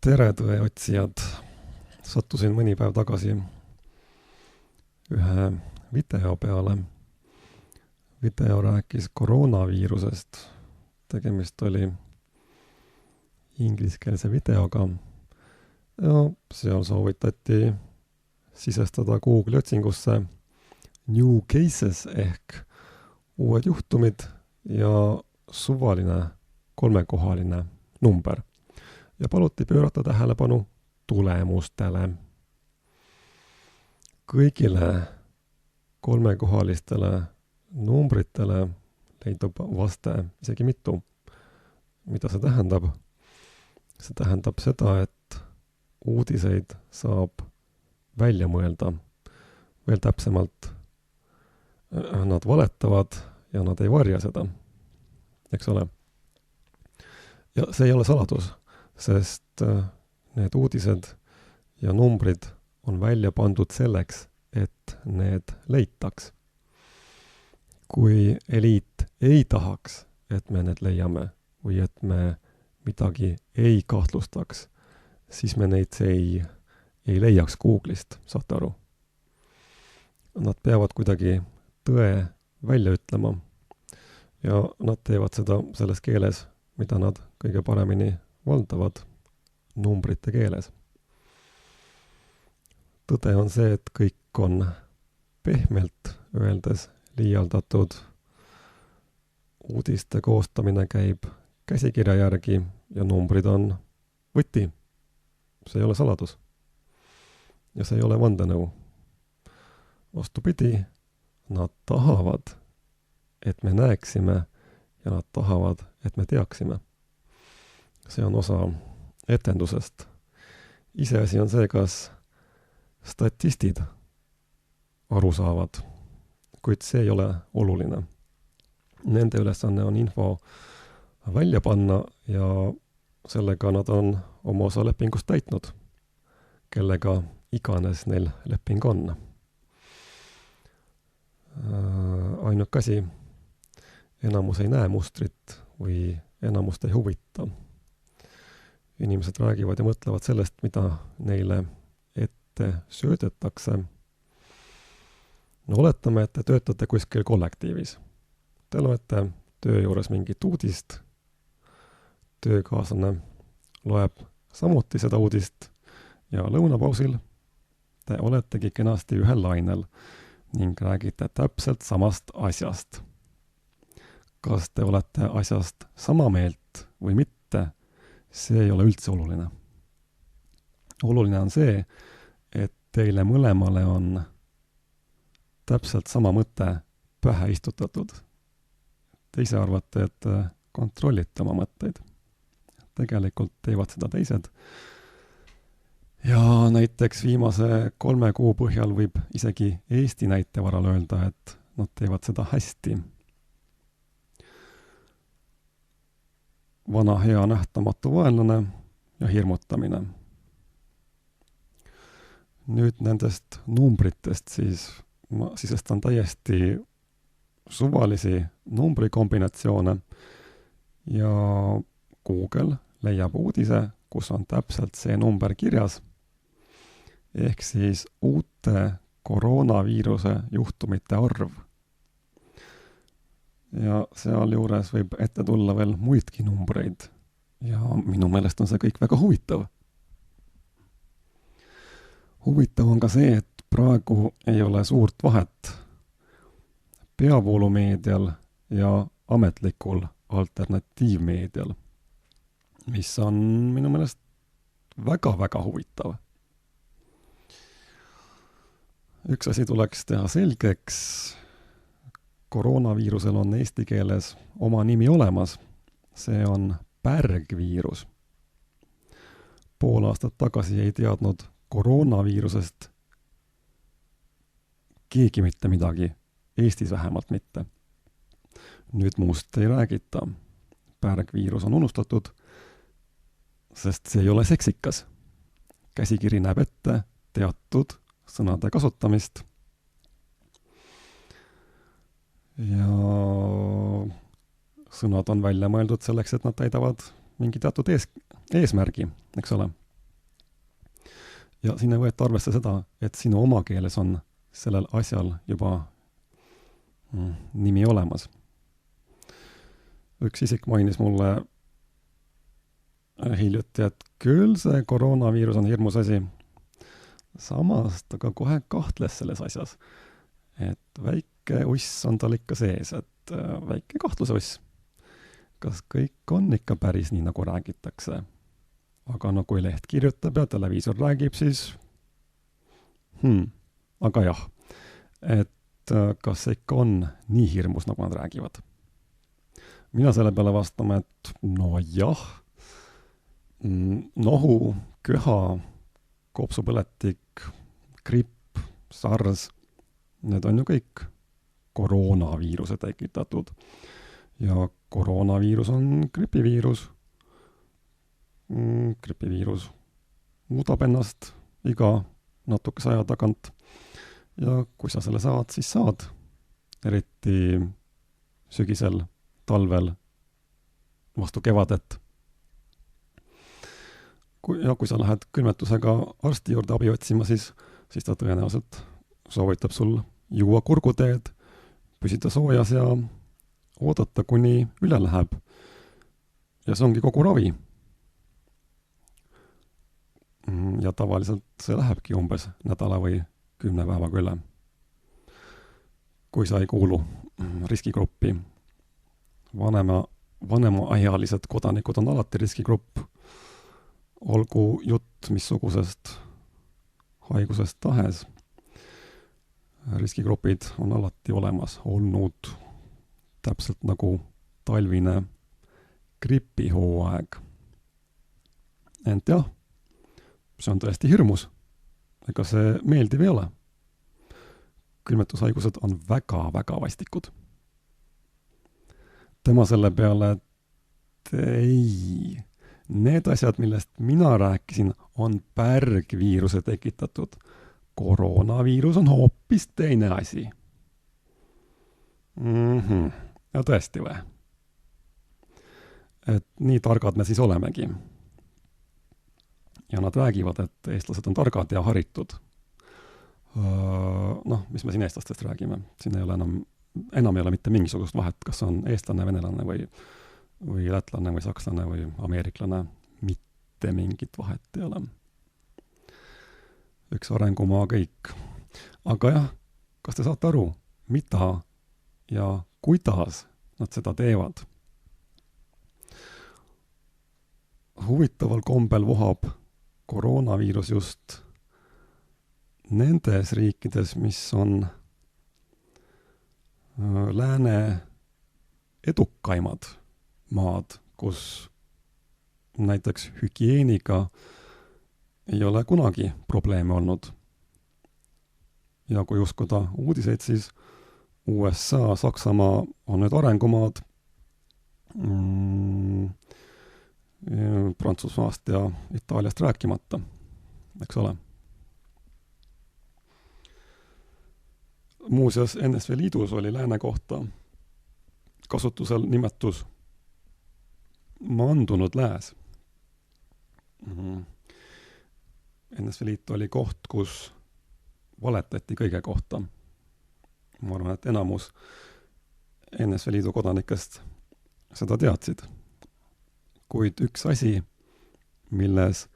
Tere, tõeotsijad! Sattusin mõni päev tagasi ühe video peale. Video rääkis koroonaviirusest. Tegemist oli ingliskeelse videoga. Ja seal soovitati sisestada Google otsingusse new cases ehk uued juhtumid ja suvaline kolmekohaline number. Ja paluti pöörata tähelepanu tulemustele. Kõigile kolmekohalistele numbritele leidub vaste isegi mitu. Mida see tähendab? See tähendab seda, et uudiseid saab välja mõelda. Veel täpsemalt, nad valetavad ja nad ei varja seda. Eks ole? Ja see ei ole saladus, sest need uudised ja numbrid on välja pandud selleks, et need leitaks. Kui eliit ei tahaks, et me need leiame või et me midagi ei kahtlustaks, siis me neid ei leiaks Google'ist, saate aru. Nad peavad kuidagi tõe välja ütlema ja nad teevad seda selles keeles, mida nad kõige paremini valdavad, numbrite keeles. Tõde on see, et kõik on pehmelt öeldes liialdatud. Uudiste koostamine käib käsikirja järgi ja numbrid on võti. See ei ole saladus. Ja see ei ole vandenõu. Vastupidi, nad tahavad, et me näeksime ja nad tahavad, et me teaksime. See on osa etendusest. Iseasi on see, kas statistid aru saavad, kuid see ei ole oluline. Nende ülesanne on info välja panna ja sellega nad on oma osa lepingust täitnud, kellega iganes neil leping on. Ainuke asi, enamus ei näe mustrit või enamust ei huvita. Inimesed räägivad ja mõtlevad sellest, mida neile ette söödetakse. No oletame, et te töötate kuskil kollektiivis. Te loete töö juures mingit uudist. Töökaaslane loeb samuti seda uudist ja lõunapausil te oletegi kenasti ühel lainel ning räägite täpselt samast asjast. Kas te olete asjast sama meelt või mitte, see ei ole üldse oluline. Oluline on see, et teile mõlemale on täpselt sama mõte pähe istutatud. Te ise arvate, et kontrollite oma mõtteid. Tegelikult teevad seda teised. Ja näiteks viimase 3 kuu põhjal võib isegi Eesti näite varal öelda, et nad teevad seda hästi. Vana hea nähtamatu vaenlane ja hirmutamine. Nüüd nendest numbritest siis ma sisestan täiesti suvalisi numbrikombinatsioone ja Google leiab uudise, kus on täpselt see number kirjas, ehk siis uute koroonaviiruse juhtumite arv. Ja seal juures võib ette tulla veel muidki numbreid ja minu meelest on see kõik väga huvitav. Huvitav on ka see, et praegu ei ole suurt vahet peavoolumeedial ja ametlikul alternatiivmeedial, mis on minu meelest väga-väga huvitav. Üks asi tuleks teha selgeks. Koroonaviirusel on eesti keeles oma nimi olemas. See on pärgviirus. Pool aastat tagasi ei teadnud koroonaviirusest keegi mitte midagi. Eestis vähemalt mitte. Nüüd muust ei räägita. Pärgviirus on unustatud, sest see ei ole seksikas. Käsikiri näeb ette teatud sõnade kasutamist. Ja sõnad on välja mõeldud selleks, et nad täidavad mingi teatud eesmärgi, eks ole. Ja siin ei võeta arvesse seda, et sinu oma keeles on sellel asjal juba nimi olemas. Üks isik mainis mulle hiljuti, et küll see koroonaviirus on hirmus asi. Samas ta ka kohe kahtles selles asjas, et väike uss on tal ikka sees, et väike kahtluse uss. Kas kõik on ikka päris nii, nagu räägitakse? Aga no kui leht kirjutab ja televiisor räägib, siis aga jah, et kas see ikka on nii hirmus, nagu nad räägivad? Mina selle peale vastame, et no jah, nohu, köha, kopsupõletik, gripp, SARS, need on ju kõik koroonaviiruse tekitatud. Ja koroonaviirus on gripiviirus. Gripiviirus muudab ennast iga natukese aja tagant. Ja kui sa selle saad, siis saad. Eriti sügisel, talvel, vastu kevadet. Kui sa lähed külmetusega arsti juurde abi otsima, siis ta tõenäoliselt soovitab sul juua kurguteed, püsida soojas ja oodata, kuni üle läheb. Ja see ongi kogu ravi. Ja tavaliselt see lähebki umbes nädala või 10 päevaga üle. Kui sa ei kuulu riskigruppi. Vanemaealised kodanikud on alati riskigrupp. Olgu jutt missugusest haigusest tahes. Riskigrupid on alati olemas olnud täpselt nagu talvine gripihooaeg. Ent jah, see on tõesti hirmus. Ega see meeldiv ei ole. Külmetushaigused on väga-väga vastikud. Tema selle peale, et ei, need asjad, millest mina rääkisin, on pärgviiruse tekitatud. Koroonaviirus on hoopis teine asi. Ja tõesti või? Et nii targad me siis olemegi. Ja nad räägivad, et eestlased on targad ja haritud. Noh, mis me siin eestlastest räägime? Siin ei ole enam ei ole mitte mingisugust vahet, kas on eestlane, venelane või lätlane või sakslane või ameeriklane. Mitte mingit vahet ei ole. Üks arengumaa kõik. Aga jah, kas te saate aru, mida ja kuidas nad seda teevad? Huvitaval kombel vohab koroonaviirus just nendes riikides, mis on lääne edukaimad maad, kus näiteks hügieeniga ei ole kunagi probleeme olnud. Ja kui uskuda uudiseid, siis USA, Saksamaa on nüüd arengumaad, Prantsusmaast ja Itaaliast rääkimata, eks ole. Muuseas, NSV Liidus oli lääne kohta kasutusel nimetus maandunud lääs. NSV Liit oli koht, kus valetati kõige kohta. Ma arvan, et enamus NSV Liidu kodanikest seda teadsid. Kuid üks asi, milles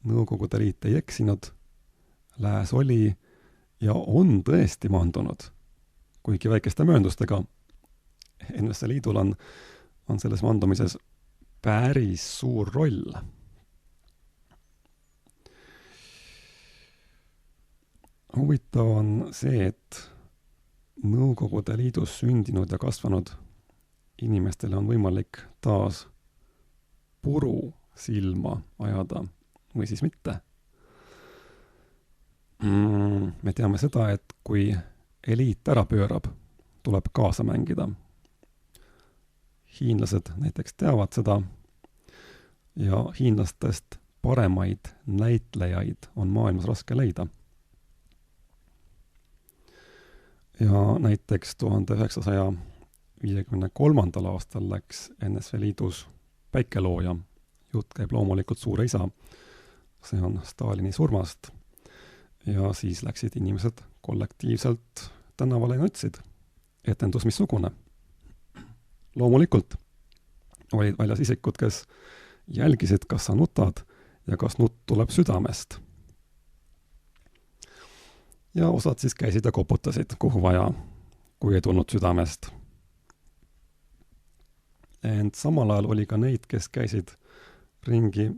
Nõukogude Liit ei eksinud, lääs oli ja on tõesti maandunud. Kuigi väikeste mööndustega NSV Liidul on selles maandumises päris suur roll. Huvitav on see, et Nõukogude Liidus sündinud ja kasvanud inimestele on võimalik taas puru silma ajada või siis mitte. Me teame seda, et kui eliit ära pöörab, tuleb kaasa mängida. Hiinlased näiteks teavad seda ja hiinlastest paremaid näitlejaid on maailmas raske leida. Ja näiteks 1953. aastal läks NSV Liidus päikelooja. Jutt käib loomulikult suure isa. See on Stalini surmast. ja siis läksid inimesed kollektiivselt tänavale ja nutsid. Etendus missugune? Loomulikult olid väljas isikud, kes jälgisid, kas sa nutad ja kas nutt tuleb südamest. Ja osad siis käisid ja koputasid, kuhu vaja, kui ei tulnud südamest. Ent samal ajal oli ka neid, kes käisid ringi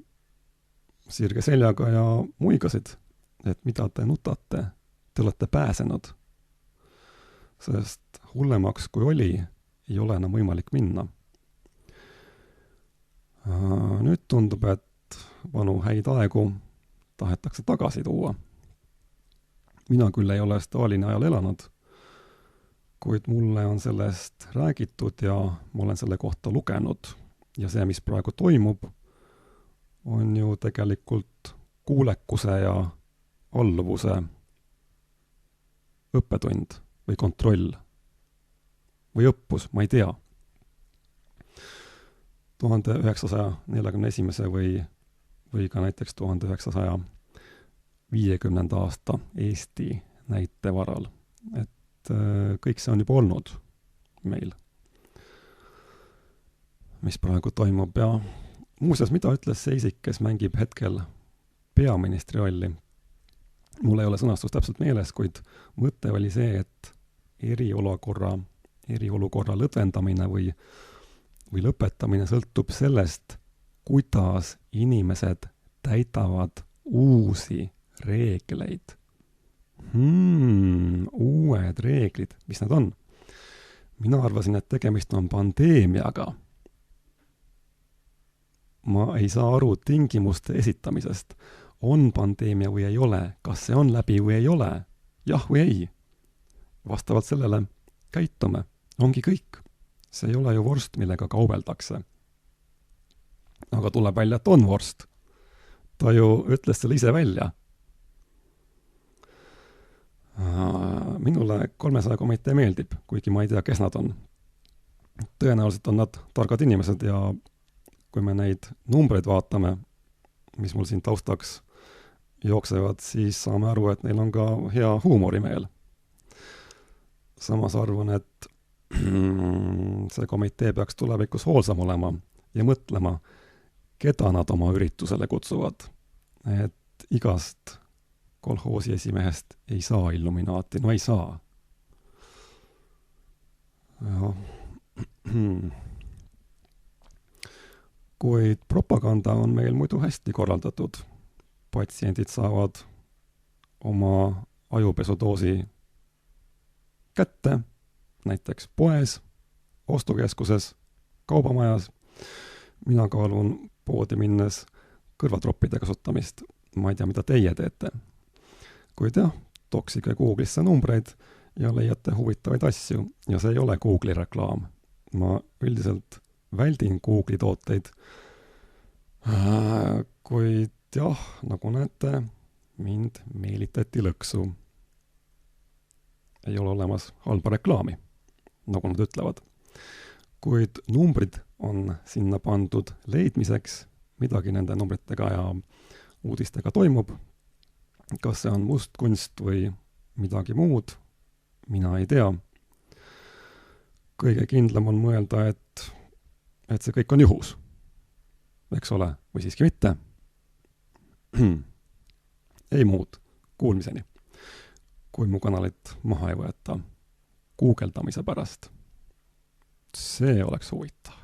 sirge seljaga ja muigasid, et mida te nutate, te olete pääsenud. Sest hullemaks kui oli, ei ole enam võimalik minna. Nüüd tundub, et vanu häid aegu tahetakse tagasi tuua. Mina küll ei ole Stalini ajal elanud, kuid mulle on sellest räägitud ja ma olen selle kohta lugenud. Ja see, mis praegu toimub, on ju tegelikult kuulekuse ja alluvuse õppetund või kontroll või õppus, ma ei tea. 1941 või ka näiteks 1950. aasta Eesti näite varal. Et kõik see on juba olnud meil, mis praegu toimub. Ja muuseas, mida ütles see isik, kes mängib hetkel peaministri rolli? Mul ei ole sõnastus täpselt meeles, kuid mõte oli see, et eriolukorra lõdvendamine või lõpetamine sõltub sellest, kuidas inimesed täidavad uusi reegleid. Uued reeglid, mis need on? Mina arvasin, et tegemist on pandeemiaga. Ma ei saa aru tingimuste esitamisest. On pandeemia või ei ole? Kas see on läbi või ei ole? Jah või ei? Vastavalt sellele käitume. Ongi kõik. See ei ole ju vorst, millega kaubeldakse. Aga tuleb välja, et on vorst. Ta ju ütles selle ise välja. Minule 300 komitee meeldib, kuigi ma ei tea, kes nad on. Tõenäoliselt on nad targad inimesed ja kui me neid numbreid vaatame, mis mul siin taustaks jooksevad, siis saame aru, et neil on ka hea huumorimeel. Samas arvan, et see komitee peaks tulevikus hoolsam olema ja mõtlema, keda nad oma üritusele kutsuvad. Et igast kolhoosi esimehest ei saa illuminaati, no ei saa. Kuid propaganda on meil muidu hästi korraldatud. Patsiendid saavad oma ajupesudoosi kätte, näiteks poes, ostukeskuses, kaubamajas. Mina kaalun poodi minnes kõrvatroppide kasutamist. Ma ei tea, mida teie teete. Kuid jah, toksige Google'isse numbreid ja leiate huvitavaid asju. Ja see ei ole Google'i reklaam. Ma üldiselt väldin Google'i tooteid. Kuid jah, nagu näete, mind meelitati lõksu. Ei ole olemas halba reklaami, nagu nad ütlevad. Kuid numbrid on sinna pandud leidmiseks, midagi nende numbritega ja uudistega toimub. Kas see on mustkunst või midagi muud, mina ei tea. Kõige kindlam on mõelda, et see kõik on juhus. Eks ole, või siiski mitte. Ei muud, kuulmiseni. Kui mu kanalit maha ei võeta guugeldamise pärast. See oleks huvitav.